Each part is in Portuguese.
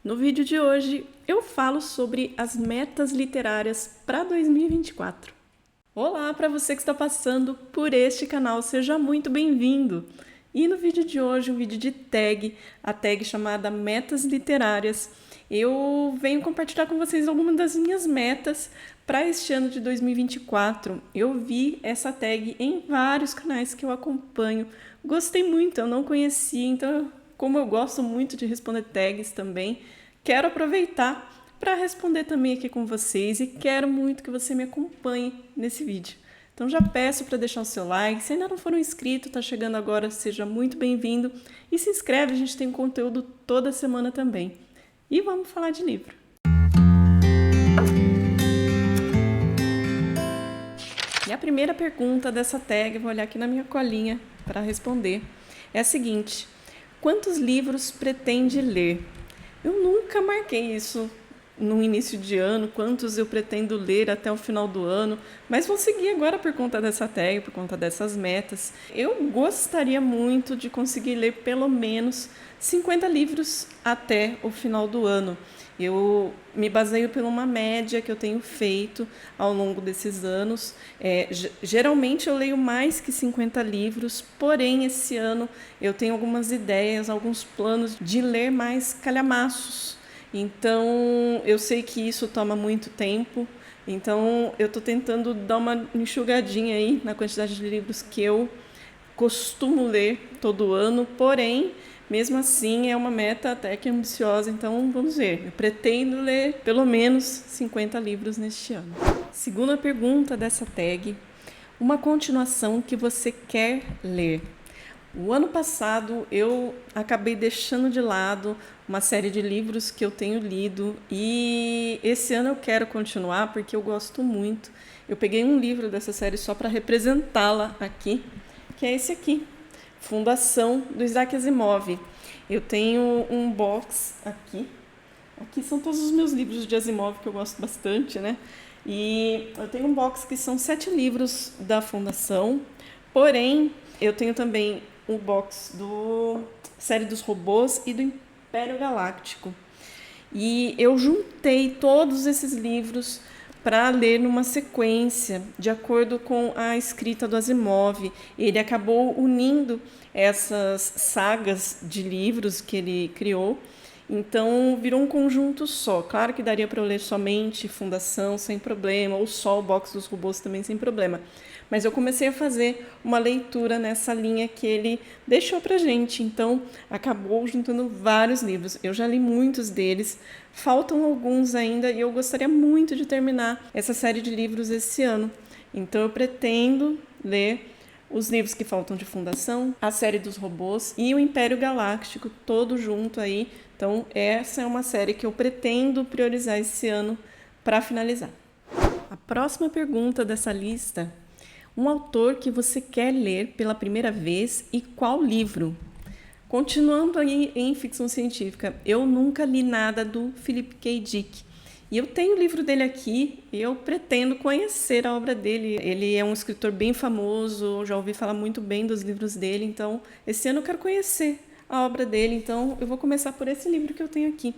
No vídeo de hoje eu falo sobre as metas literárias para 2024. Olá para você que está passando por este canal, seja muito bem-vindo! E no vídeo de hoje, um vídeo de tag, a tag chamada Metas Literárias, eu venho compartilhar com vocês algumas das minhas metas para este ano de 2024. Eu vi essa tag em vários canais que eu acompanho, gostei muito, eu não conhecia, então como eu gosto muito de responder tags também, quero aproveitar para responder também aqui com vocês e quero muito que você me acompanhe nesse vídeo. Então já peço para deixar o seu like, se ainda não for inscrito, está chegando agora, seja muito bem-vindo e se inscreve, a gente tem conteúdo toda semana também. E vamos falar de livro. E a primeira pergunta dessa tag, vou olhar aqui na minha colinha para responder, é a seguinte: quantos livros pretende ler? Eu nunca marquei isso no início de ano, quantos eu pretendo ler até o final do ano, mas vou seguir agora por conta dessa tag, por conta dessas metas. Eu gostaria muito de conseguir ler pelo menos 50 livros até o final do ano. Eu me baseio por uma média que eu tenho feito ao longo desses anos. Geralmente eu leio mais que 50 livros, porém esse ano eu tenho algumas ideias, alguns planos de ler mais calhamaços. Então eu sei que isso toma muito tempo, então eu estou tentando dar uma enxugadinha aí na quantidade de livros que eu costumo ler todo ano, porém mesmo assim, é uma meta até que ambiciosa, então vamos ver. Eu pretendo ler pelo menos 50 livros neste ano. Segunda pergunta dessa tag: uma continuação que você quer ler? O ano passado eu acabei deixando de lado uma série de livros que eu tenho lido e esse ano eu quero continuar porque eu gosto muito. Eu peguei um livro dessa série só para representá-la aqui, que é esse aqui, Fundação, do Isaac Asimov. Eu tenho um box aqui. Aqui são todos os meus livros de Asimov que eu gosto bastante, né? E eu tenho um box que são 7 livros da Fundação. Porém, eu tenho também o box do Série dos Robôs e do Império Galáctico. E eu juntei todos esses livros para ler numa sequência, de acordo com a escrita do Asimov. Ele acabou unindo essas sagas de livros que ele criou, então virou um conjunto só. Claro que daria para eu ler somente Fundação sem problema, ou só o Box dos Robôs também sem problema. Mas eu comecei a fazer uma leitura nessa linha que ele deixou pra gente, então acabou juntando vários livros. Eu já li muitos deles, faltam alguns ainda e eu gostaria muito de terminar essa série de livros esse ano. Então eu pretendo ler os livros que faltam de Fundação, a série dos robôs e o Império Galáctico, todo junto aí. Então essa é uma série que eu pretendo priorizar esse ano para finalizar. A próxima pergunta dessa lista: um autor que você quer ler pela primeira vez e qual livro? Continuando aí em ficção científica, eu nunca li nada do Philip K. Dick. E eu tenho o livro dele aqui e eu pretendo conhecer a obra dele. Ele é um escritor bem famoso, já ouvi falar muito bem dos livros dele, então esse ano eu quero conhecer a obra dele. Então eu vou começar por esse livro que eu tenho aqui,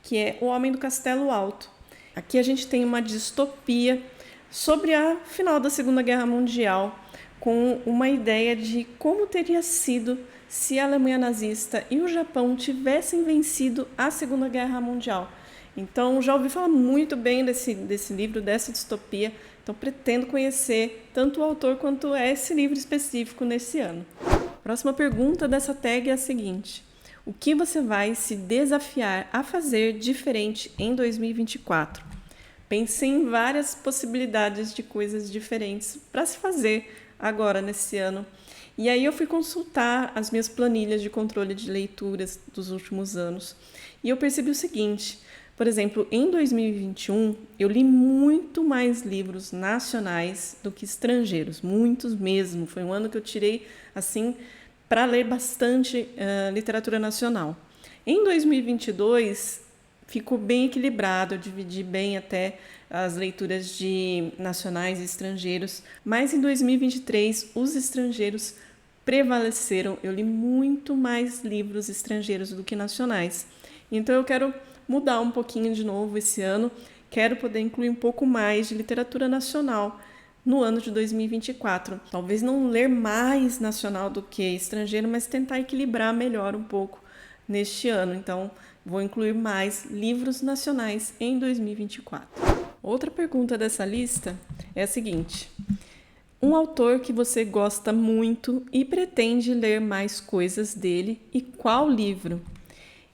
que é O Homem do Castelo Alto. Aqui a gente tem uma distopia sobre a final da Segunda Guerra Mundial, com uma ideia de como teria sido se a Alemanha nazista e o Japão tivessem vencido a Segunda Guerra Mundial. Então, já ouvi falar muito bem desse livro, dessa distopia, então pretendo conhecer tanto o autor quanto esse livro específico nesse ano. Próxima pergunta dessa tag é a seguinte: o que você vai se desafiar a fazer diferente em 2024? Pensei em várias possibilidades de coisas diferentes para se fazer agora nesse ano. E aí eu fui consultar as minhas planilhas de controle de leituras dos últimos anos. E eu percebi o seguinte: por exemplo, em 2021 eu li muito mais livros nacionais do que estrangeiros, muitos mesmo. Foi um ano que eu tirei assim para ler bastante literatura nacional. Em 2022 ficou bem equilibrado, eu dividi bem até as leituras de nacionais e estrangeiros, mas em 2023 os estrangeiros prevaleceram. Eu li muito mais livros estrangeiros do que nacionais. Então eu quero mudar um pouquinho de novo esse ano. Quero poder incluir um pouco mais de literatura nacional no ano de 2024. Talvez não ler mais nacional do que estrangeiro, mas tentar equilibrar melhor um pouco neste ano. Então, vou incluir mais livros nacionais em 2024. Outra pergunta dessa lista é a seguinte: um autor que você gosta muito e pretende ler mais coisas dele, e qual livro?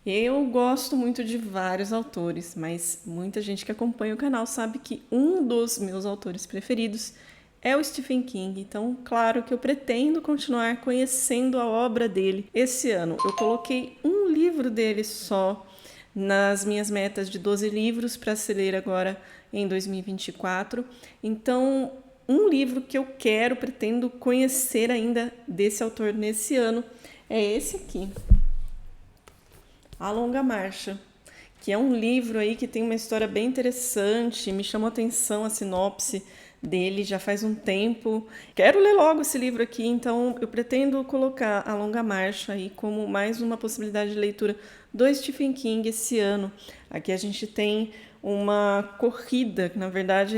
Eu gosto muito de vários autores, mas muita gente que acompanha o canal sabe que um dos meus autores preferidos é o Stephen King. Então, claro que eu pretendo continuar conhecendo a obra dele esse ano. Eu coloquei um livro dele só nas minhas metas de 12 livros para se ler agora em 2024. Então, um livro que eu pretendo conhecer ainda desse autor nesse ano é esse aqui, A Longa Marcha, que é um livro aí que tem uma história bem interessante, me chamou a atenção a sinopse dele já faz um tempo. Quero ler logo esse livro aqui, então eu pretendo colocar A Longa Marcha aí como mais uma possibilidade de leitura do Stephen King esse ano. Aqui a gente tem uma corrida, que na verdade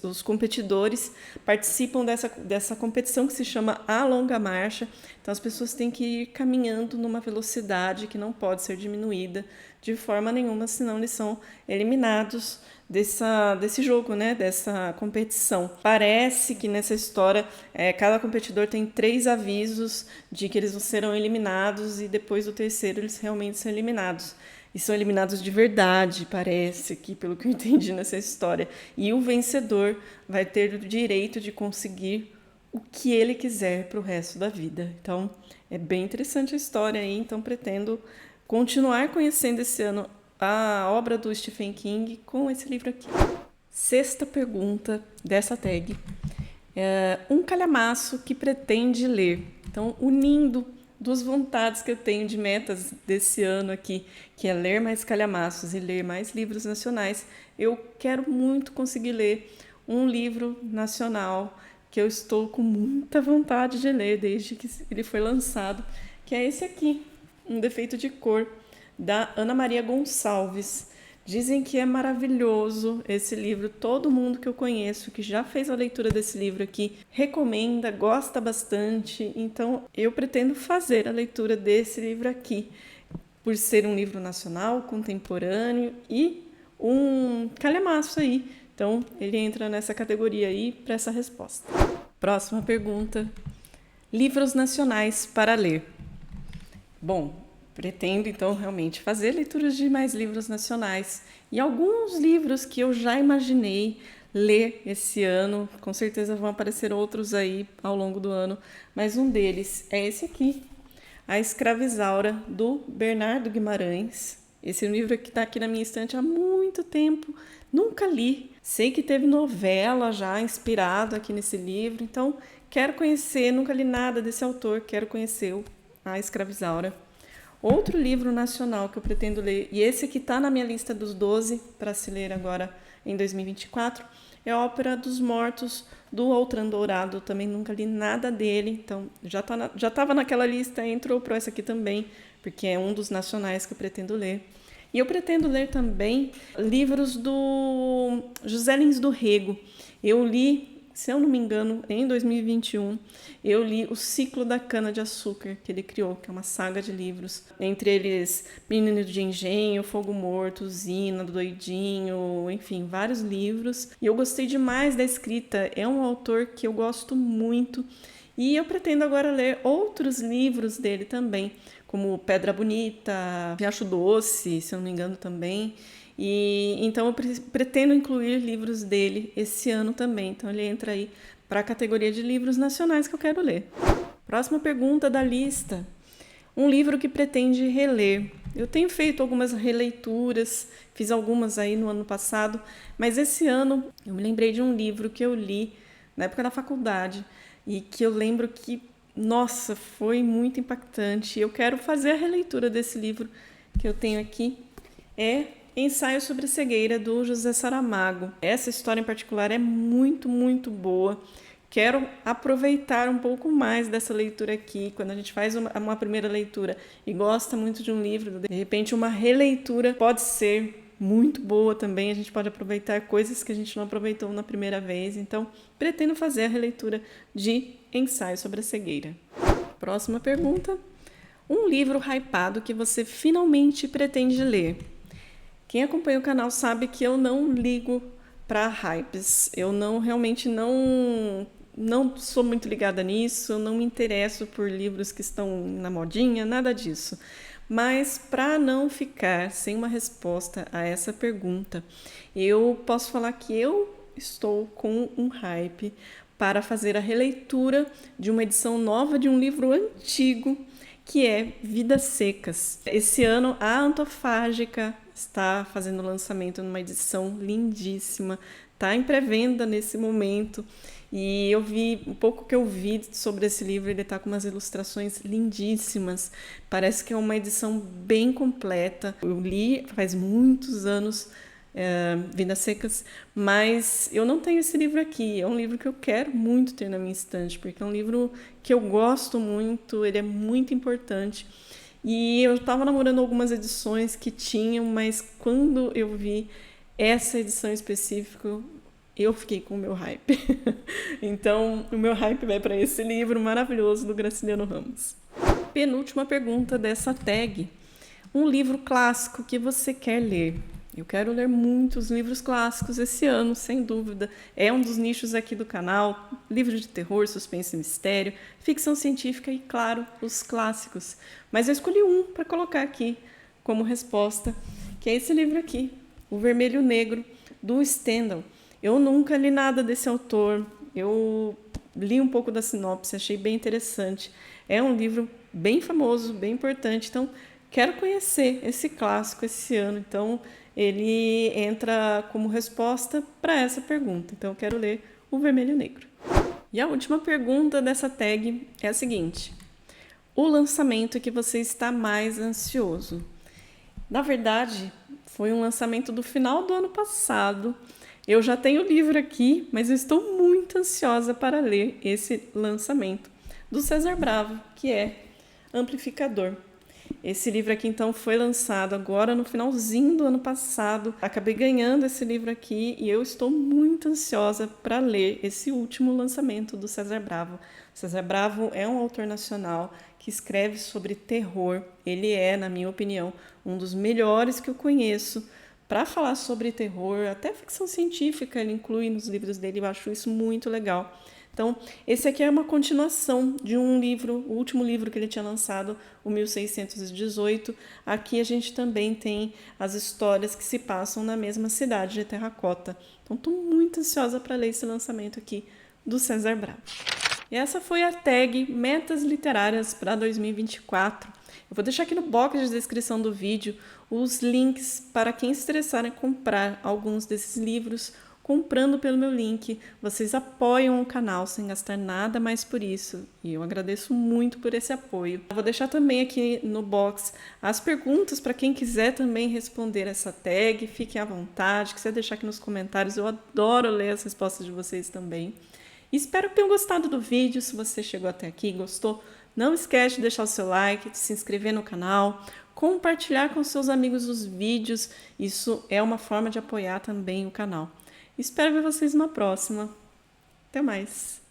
os competidores participam dessa competição que se chama A Longa Marcha. Então as pessoas têm que ir caminhando numa velocidade que não pode ser diminuída de forma nenhuma, senão eles são eliminados desse jogo, né? Dessa competição. Parece que nessa história cada competidor tem 3 avisos de que eles serão eliminados, e depois do terceiro eles realmente são eliminados. E são eliminados de verdade, parece, que pelo que eu entendi nessa história. E o vencedor vai ter o direito de conseguir o que ele quiser para o resto da vida. Então, é bem interessante a história aí. Então, pretendo continuar conhecendo esse ano a obra do Stephen King com esse livro aqui. Sexta pergunta dessa tag. Um calhamaço que pretende ler. Então, unindo duas vontades que eu tenho de metas desse ano aqui, que é ler mais calhamaços e ler mais livros nacionais, eu quero muito conseguir ler um livro nacional que eu estou com muita vontade de ler desde que ele foi lançado, que é esse aqui, Um Defeito de Cor, da Ana Maria Gonçalves. Dizem que é maravilhoso esse livro. Todo mundo que eu conheço que já fez a leitura desse livro aqui recomenda, gosta bastante. Então, eu pretendo fazer a leitura desse livro aqui, por ser um livro nacional, contemporâneo e um calhamaço aí. Então, ele entra nessa categoria aí para essa resposta. Próxima pergunta. Livros nacionais para ler. Bom, pretendo, então, realmente fazer leituras de mais livros nacionais. E alguns livros que eu já imaginei ler esse ano, com certeza vão aparecer outros aí ao longo do ano, mas um deles é esse aqui, A Escravizaura, do Bernardo Guimarães. Esse livro que está aqui na minha estante há muito tempo, nunca li. Sei que teve novela já inspirado aqui nesse livro, então quero conhecer, nunca li nada desse autor, quero conhecer A Escravizaura. Outro livro nacional que eu pretendo ler, e esse aqui está na minha lista dos 12 para se ler agora em 2024, é a Ópera dos Mortos, do Outran Dourado. Também nunca li nada dele, então já estava naquela lista, entrou para essa aqui também, porque é um dos nacionais que eu pretendo ler. E eu pretendo ler também livros do José Lins do Rego. Eu li, se eu não me engano, em 2021, eu li O Ciclo da Cana-de-Açúcar, que ele criou, que é uma saga de livros. Entre eles, Menino de Engenho, Fogo Morto, Zina, Doidinho, enfim, vários livros. E eu gostei demais da escrita, é um autor que eu gosto muito. E eu pretendo agora ler outros livros dele também, como Pedra Bonita, Riacho Doce, se eu não me engano também. E então eu pretendo incluir livros dele esse ano também. Então ele entra aí para a categoria de livros nacionais que eu quero ler. Próxima pergunta da lista. Um livro que pretende reler. Eu tenho feito algumas releituras, fiz algumas aí no ano passado, mas esse ano eu me lembrei de um livro que eu li na época da faculdade e que eu lembro que, nossa, foi muito impactante. Eu quero fazer a releitura desse livro que eu tenho aqui. É Ensaio sobre Cegueira, do José Saramago. Essa história em particular é muito, muito boa. quero aproveitar um pouco mais dessa leitura aqui. Quando a gente faz uma primeira leitura e gosta muito de um livro, de repente uma releitura pode ser muito boa também. A gente pode aproveitar coisas que a gente não aproveitou na primeira vez. Então, pretendo fazer a releitura de Ensaio sobre a Cegueira. Próxima pergunta. Um livro hypado que você finalmente pretende ler? Quem acompanha o canal sabe que eu não ligo para hypes. Eu realmente não sou muito ligada nisso, eu não me interesso por livros que estão na modinha, nada disso. Mas para não ficar sem uma resposta a essa pergunta, eu posso falar que eu estou com um hype para fazer a releitura de uma edição nova de um livro antigo, que é Vidas Secas. Esse ano a Antofágica está fazendo o lançamento numa edição lindíssima, está em pré-venda nesse momento. E eu vi, um pouco que eu vi sobre esse livro, ele está com umas ilustrações lindíssimas. Parece que é uma edição bem completa. Eu li faz muitos anos, Vidas Secas, mas eu não tenho esse livro aqui. É um livro que eu quero muito ter na minha estante, porque é um livro que eu gosto muito, ele é muito importante. E eu estava namorando algumas edições que tinham, mas quando eu vi essa edição específica, eu fiquei com o meu hype. Então, o meu hype vai para esse livro maravilhoso do Graciliano Ramos. Penúltima pergunta dessa tag. Um livro clássico que você quer ler? Eu quero ler muitos livros clássicos esse ano, sem dúvida. É um dos nichos aqui do canal. Livros de terror, suspense e mistério, ficção científica e, claro, os clássicos. Mas eu escolhi um para colocar aqui como resposta, que é esse livro aqui, O Vermelho e o Negro, do Stendhal. Eu nunca li nada desse autor, eu li um pouco da sinopse, achei bem interessante. É um livro bem famoso, bem importante, então quero conhecer esse clássico esse ano. Então ele entra como resposta para essa pergunta. Então eu quero ler O Vermelho e o Negro. E a última pergunta dessa tag é a seguinte: o lançamento que você está mais ansioso? Na verdade, foi um lançamento do final do ano passado. Eu já tenho o livro aqui, mas eu estou muito ansiosa para ler esse lançamento do César Bravo, que é Amplificador. Esse livro aqui, então, foi lançado agora no finalzinho do ano passado. Acabei ganhando esse livro aqui e eu estou muito ansiosa para ler esse último lançamento do César Bravo. César Bravo é um autor nacional que escreve sobre terror. Ele é, na minha opinião, um dos melhores que eu conheço para falar sobre terror, até ficção científica ele inclui nos livros dele, eu acho isso muito legal. Então, esse aqui é uma continuação de um livro, o último livro que ele tinha lançado, o 1618. Aqui a gente também tem as histórias que se passam na mesma cidade de Terracota. Então, estou muito ansiosa para ler esse lançamento aqui do César Bravo. E essa foi a tag Metas Literárias para 2024. Eu vou deixar aqui no box de descrição do vídeo os links para quem se interessar em comprar alguns desses livros. Comprando pelo meu link, vocês apoiam o canal sem gastar nada mais por isso. E eu agradeço muito por esse apoio. Eu vou deixar também aqui no box as perguntas para quem quiser também responder essa tag. Fiquem à vontade, quiser deixar aqui nos comentários. Eu adoro ler as respostas de vocês também. Espero que tenham gostado do vídeo. Se você chegou até aqui e gostou, não esquece de deixar o seu like, de se inscrever no canal, compartilhar com seus amigos os vídeos. Isso é uma forma de apoiar também o canal. Espero ver vocês numa próxima. Até mais!